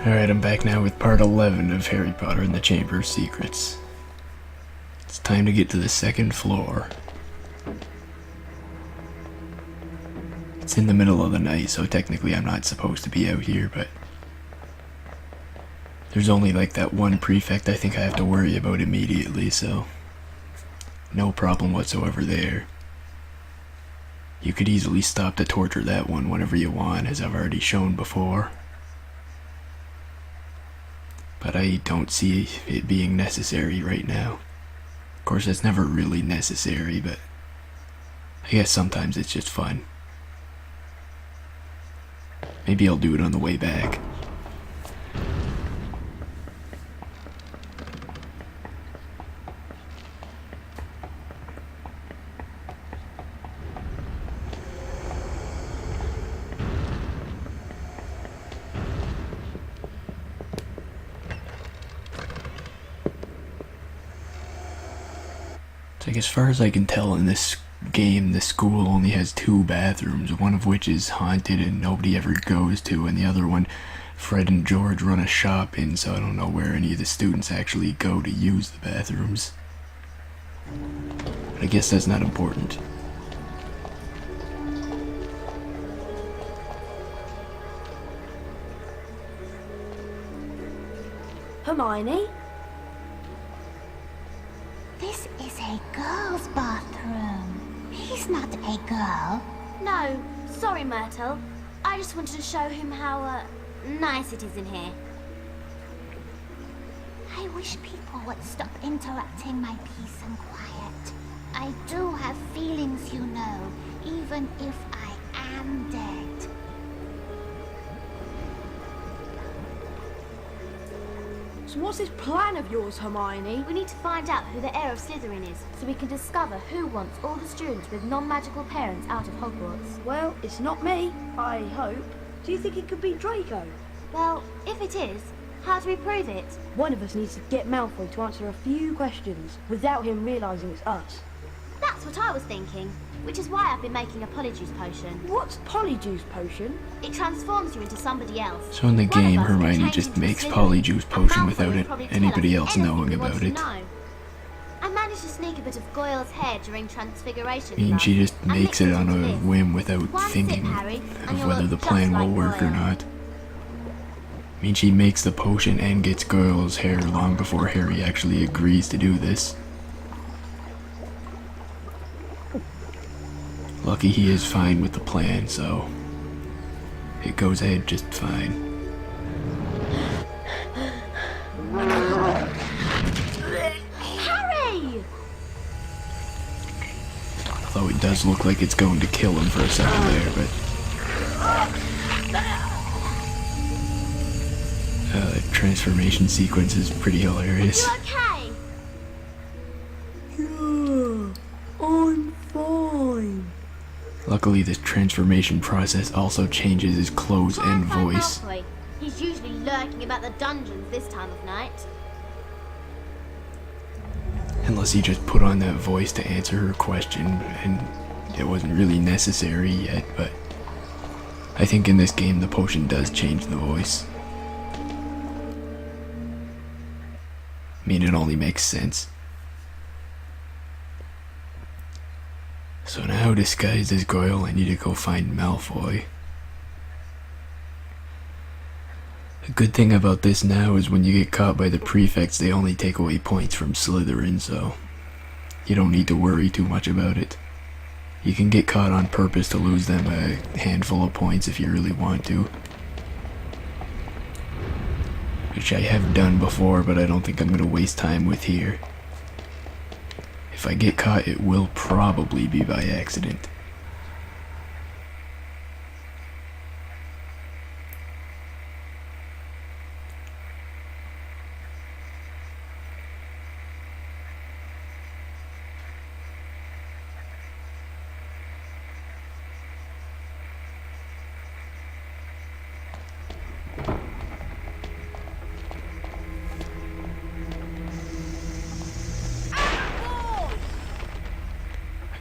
Alright, I'm back now with part 11 of Harry Potter and the Chamber of Secrets. It's time to get to the second floor. It's in the middle of the night, so technically I'm not supposed to be out here, but there's only like that one prefect I think I have to worry about immediately, so no problem whatsoever there. You could easily stop to torture that one whenever you want, as I've already shown before. But I don't see it being necessary right now. Of course, it's never really necessary, but I guess sometimes it's just fun. Maybe I'll do it on the way back. Like, as far as I can tell in this game, the school only has 2 bathrooms, one of which is haunted and nobody ever goes to, and the other one Fred and George run a shop in, so I don't know where any of the students actually go to use the bathrooms. But I guess that's not important. Hermione? This is a girl's bathroom. He's not a girl. No, sorry, Myrtle. I just wanted to show him how, nice it is in here. I wish people would stop interrupting my peace and quiet. I do have feelings, you know, even if I am dead. So what's this plan of yours, Hermione? We need to find out who the heir of Slytherin is, so we can discover who wants all the students with non-magical parents out of Hogwarts. Well, it's not me, I hope. Do you think it could be Draco? Well, if it is, how do we prove it? One of us needs to get Malfoy to answer a few questions without him realising it's us. That's what I was thinking, which is why I've been making a Polyjuice potion. What's Polyjuice potion? It transforms you into somebody else. So in the One of game, us can Hermione change just into makes Slytherin, Polyjuice and potion Malfoy without will probably tell anybody us else anything knowing he wants about to it. know. I managed to sneak a bit of Goyle's hair during Transfiguration. I mean, she just and makes mixed it on into a this. whim without One thinking sip, Harry, and of you'll whether look the just plan like will work or Goyle. not. I mean, she makes the potion and gets Goyle's hair long before Harry actually agrees to do this. Lucky he is fine with the plan, so it goes ahead just fine. Harry! Although it does look like it's going to kill him for a second there, but the transformation sequence is pretty hilarious. You okay? Yeah, I'm fine. Luckily, this transformation process also changes his clothes Try and find voice. Malfoy. He's usually lurking about the dungeons this time of night. Unless he just put on that voice to answer her question, and it wasn't really necessary yet, but I think in this game the potion does change the voice. I mean, it only makes sense. So now, disguised as Goyle, I need to go find Malfoy. The good thing about this now is when you get caught by the prefects, they only take away points from Slytherin, so you don't need to worry too much about it. You can get caught on purpose to lose them a handful of points if you really want to. Which I have done before, but I don't think I'm going to waste time with here. If I get caught, it will probably be by accident.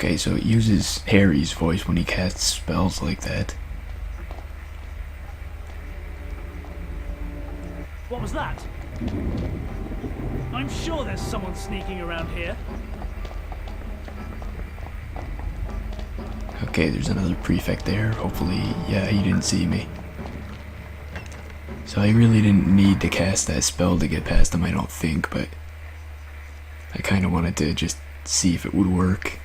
Okay, so it uses Harry's voice when he casts spells like that. What was that? I'm sure there's someone sneaking around here. Okay, there's another prefect there. Hopefully, yeah, he didn't see me. So I really didn't need to cast that spell to get past him, I don't think, but I kind of wanted to just see if it would work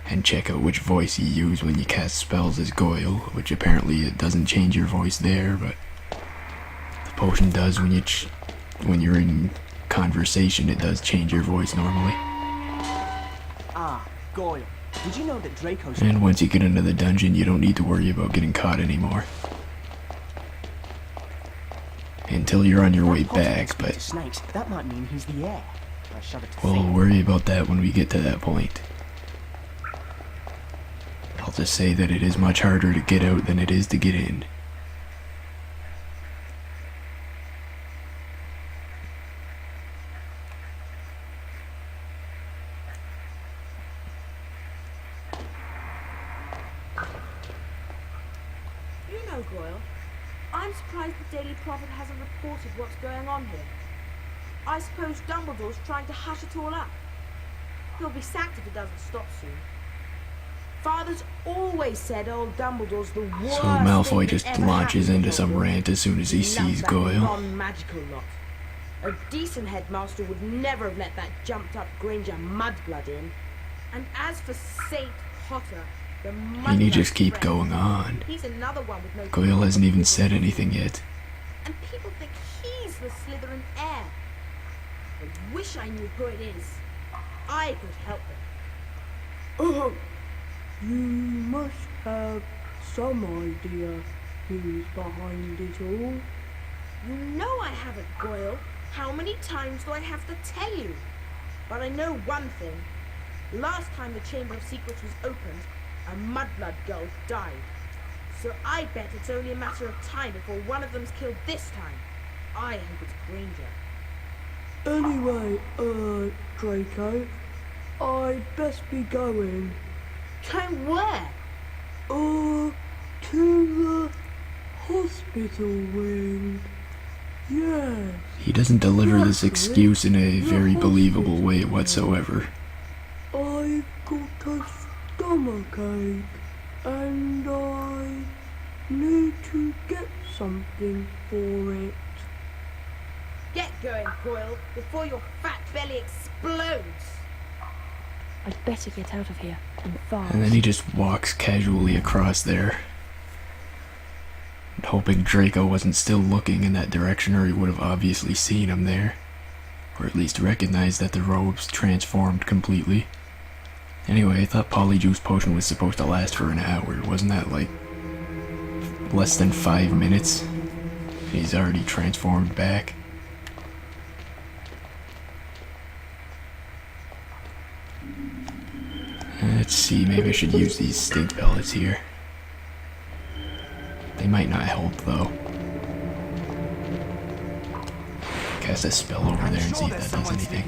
and check out which voice you use when you cast spells as Goyle, which apparently it doesn't change your voice there, but the potion does when you're in conversation. It does change your voice normally. Ah, Goyle. Did you know that Draco's... And once you get into the dungeon, you don't need to worry about getting caught anymore. Until you're on your way back, but snakes. That might mean he's the heir. I shudder to we'll think. worry about that when we get to that point. I'll just say that it is much harder to get out than it is to get in. You know, Goyle, I'm surprised the Daily Prophet hasn't reported what's going on here. I suppose Dumbledore's trying to hush it all up. He'll be sacked if it doesn't stop soon. Father's always said old Dumbledore's the worst. So Malfoy thing just that ever launches happened into to some Hogwarts. rant as soon as he Loves sees that Goyle. non-magical lot. A decent headmaster would never have let that jumped-up Granger mudblood in. And as for Saint Potter, the And you just mudblood keep friend, going on. he's another one with no. Goyle hasn't even said anything yet. And people think he's the Slytherin heir. I wish I knew who it is. I could help them. Oh, you must have some idea who's behind it all. You know I haven't, Goyle. How many times do I have to tell you? But I know one thing. Last time the Chamber of Secrets was opened, a mudblood girl died. So I bet it's only a matter of time before one of them's killed this time. I hope it's Granger. Anyway, Draco, I'd best be going. Going where? To the hospital wing. Yes. He doesn't deliver this excuse in a very believable way whatsoever. I've got a stomachache, and I need to get something for it. Get going, Goyle, before your fat belly explodes. I'd better get out of here, and fast. And then he just walks casually across there, hoping Draco wasn't still looking in that direction, or he would have obviously seen him there. Or at least recognized that the robes transformed completely. Anyway, I thought Polyjuice potion was supposed to last for an hour. Wasn't that like less than 5 minutes? He's already transformed back. Let's see, maybe I should use these stink pellets here. They might not help though. Cast a spell over there and see if that does anything.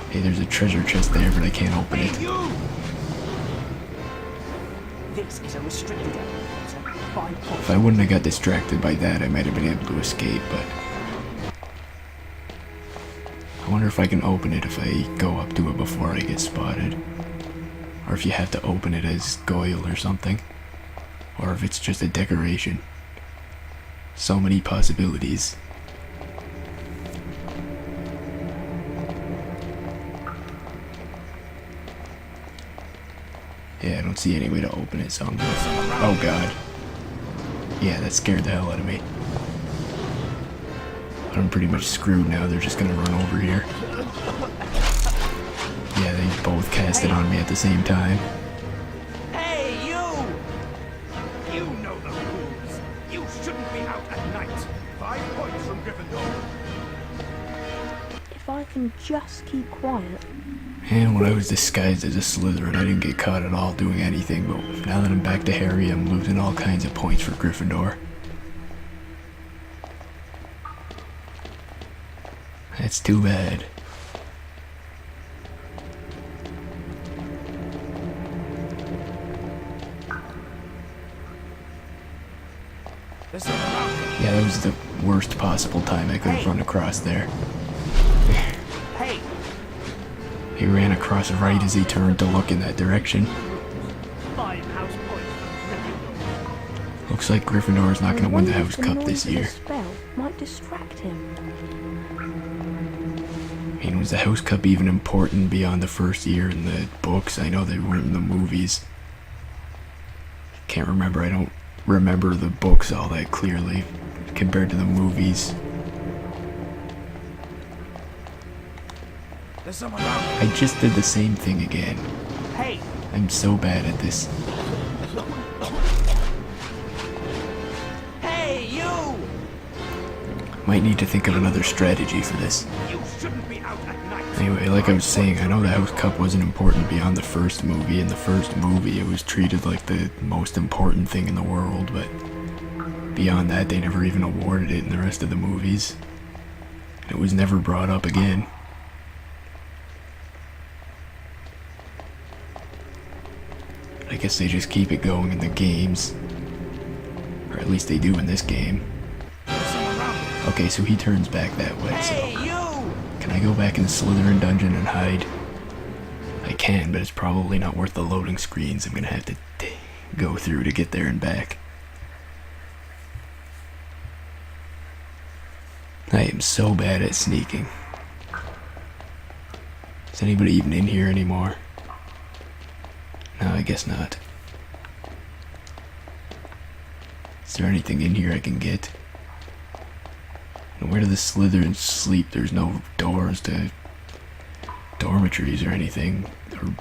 Hey, there's a treasure chest there, but I can't open it. This is a restricted area. So 5 If points. I wouldn't have got distracted by that, I might have been able to escape, but I wonder if I can open it if I go up to it before I get spotted. Or if you have to open it as Goyle or something. Or if it's just a decoration. So many possibilities. Yeah, I don't see any way to open it, so I'm gonna... Oh god. Yeah, that scared the hell out of me. But I'm pretty much screwed now, they're just gonna run over here. Yeah, they both cast it on me at the same time. Hey, you! You know the rules. You shouldn't be out at night. 5 points from Gryffindor. If I can just keep quiet. And when I was disguised as a Slytherin, I didn't get caught at all doing anything, but now that I'm back to Harry, I'm losing all kinds of points for Gryffindor. That's too bad. There's someone around here. Yeah, that was the worst possible time I could have run across there. Hey, He ran across right as he turned to look in that direction. 5 house points from Gryffindor. Looks like Gryffindor is not going to win the House Cup this year. Spell might distract him. I mean, was the House Cup even important beyond the first year in the books? I know they weren't in the movies. Can't remember. I don't remember the books all that clearly compared to the movies. there's someone around here. I just did the same thing again. Hey, I'm so bad at this. hey, you! Might need to think of another strategy for this. You shouldn't be out at night. Anyway, like I was saying, I know the House Cup wasn't important beyond the first movie. In the first movie, it was treated like the most important thing in the world, but beyond that, they never even awarded it in the rest of the movies. It was never brought up again. I guess they just keep it going in the games. Or at least they do in this game. There's someone around here. Okay, so he turns back that way, Hey, so... you! Can I go back in the Slytherin dungeon and hide? I can, but it's probably not worth the loading screens I'm gonna have to go through to get there and back. I am so bad at sneaking. Is anybody even in here anymore? No, I guess not. Is there anything in here I can get? And where do the Slytherins sleep? There's no doors to dormitories or anything, or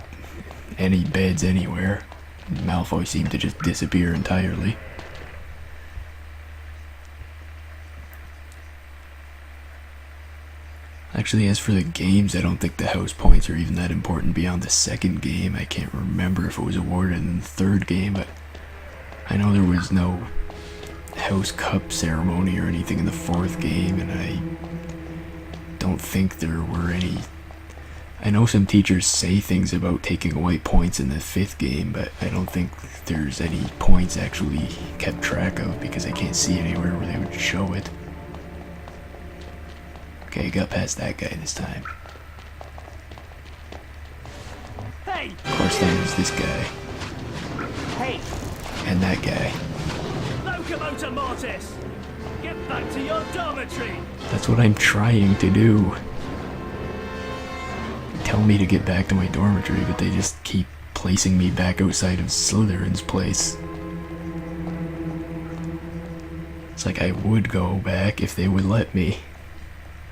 any beds anywhere. Malfoy seemed to just disappear entirely. Actually, as for the games, I don't think the house points are even that important beyond the second game. I can't remember if it was awarded in the third game, but I know there was no House Cup ceremony or anything in the fourth game, and I don't think there were any. I know some teachers say things about taking away points in the fifth game, but I don't think there's any points actually kept track of because I can't see anywhere where they would show it. Okay, got past that guy this time. Hey! Of course, then there's this guy. Hey, And that guy. Locomotor Mortis! Get back to your dormitory! That's what I'm trying to do. Tell me to get back to my dormitory, but they just keep placing me back outside of Slytherin's place. It's like I would go back if they would let me.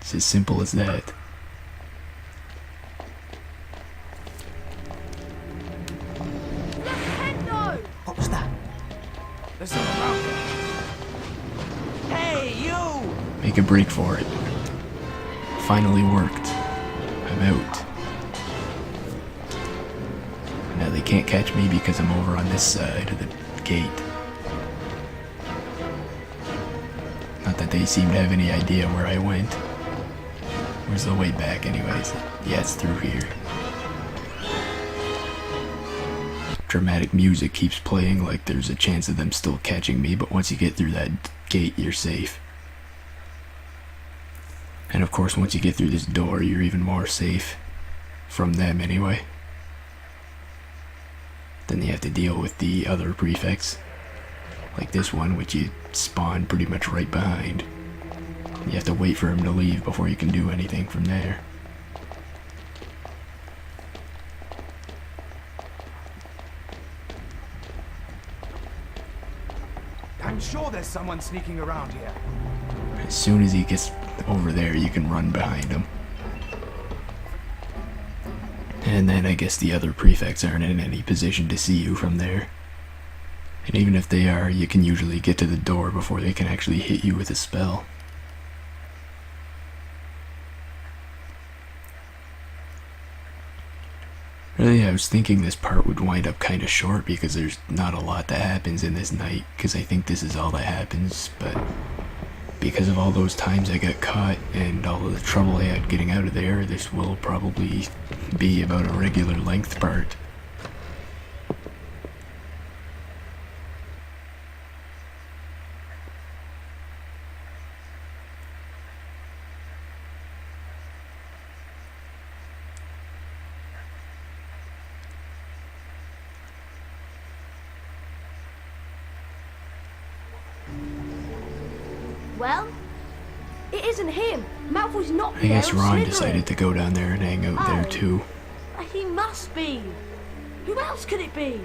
It's as simple as that. Nintendo! What was that? there's someone around here. Hey, you! Make a break for it. Finally worked. I'm out. Now they can't catch me because I'm over on this side of the gate. Not that they seem to have any idea where I went. Where's the way back anyways? Yeah, it's through here. Dramatic music keeps playing like there's a chance of them still catching me, but once you get through that gate, you're safe. And of course, once you get through this door, you're even more safe. From them, anyway. Then you have to deal with the other prefects. Like this one, which you spawn pretty much right behind. You have to wait for him to leave before you can do anything from there. I'm sure there's someone sneaking around here. As soon as he gets over there, you can run behind him. And then I guess the other prefects aren't in any position to see you from there. And even if they are, you can usually get to the door before they can actually hit you with a spell. Really, I was thinking this part would wind up kind of short because there's not a lot that happens in this night, because I think this is all that happens, but because of all those times I got caught and all of the trouble I had getting out of there, this will probably be about a regular length part. Well, It isn't him. Malfoy's not I the guess heir of Ron Slytherin. decided to go down there and hang out there Oh. too, He must be. Who else could it be?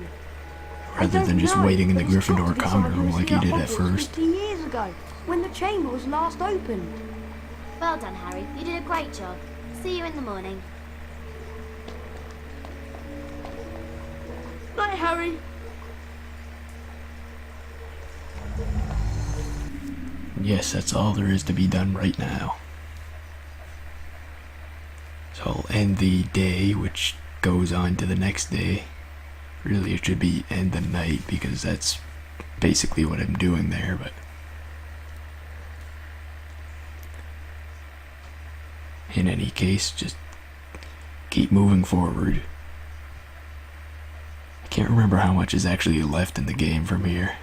I rather don't than just know, waiting in the but he's got to Gryffindor be common someone room who was like he here did at at Hogwarts first. 50 years ago, when the chamber was last opened. well done, Harry. You did a great job. See you in the morning. Night, Harry. Yes, that's all there is to be done right now. So I'll end the day, which goes on to the next day. Really, it should be end the night, because that's basically what I'm doing there, but... in any case, just keep moving forward. I can't remember how much is actually left in the game from here.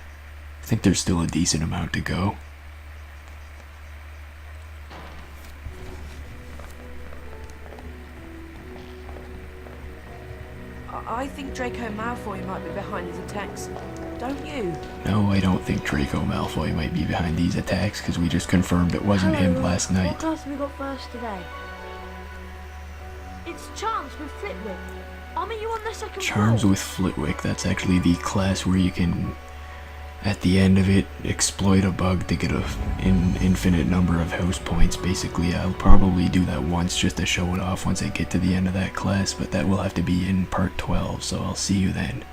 I think there's still a decent amount to go. I think Draco Malfoy might be behind his attacks. Don't you? No, I don't think Draco Malfoy might be behind these attacks, because we just confirmed it wasn't him last What night. class have we got first today? It's Charms with Flitwick. I'll meet you on the second Charms floor. with Flitwick, that's actually the class where you can, at the end of it, exploit a bug to get an infinite number of house points. Basically, I'll probably do that once just to show it off once I get to the end of that class, but that will have to be in part 12, so I'll see you then.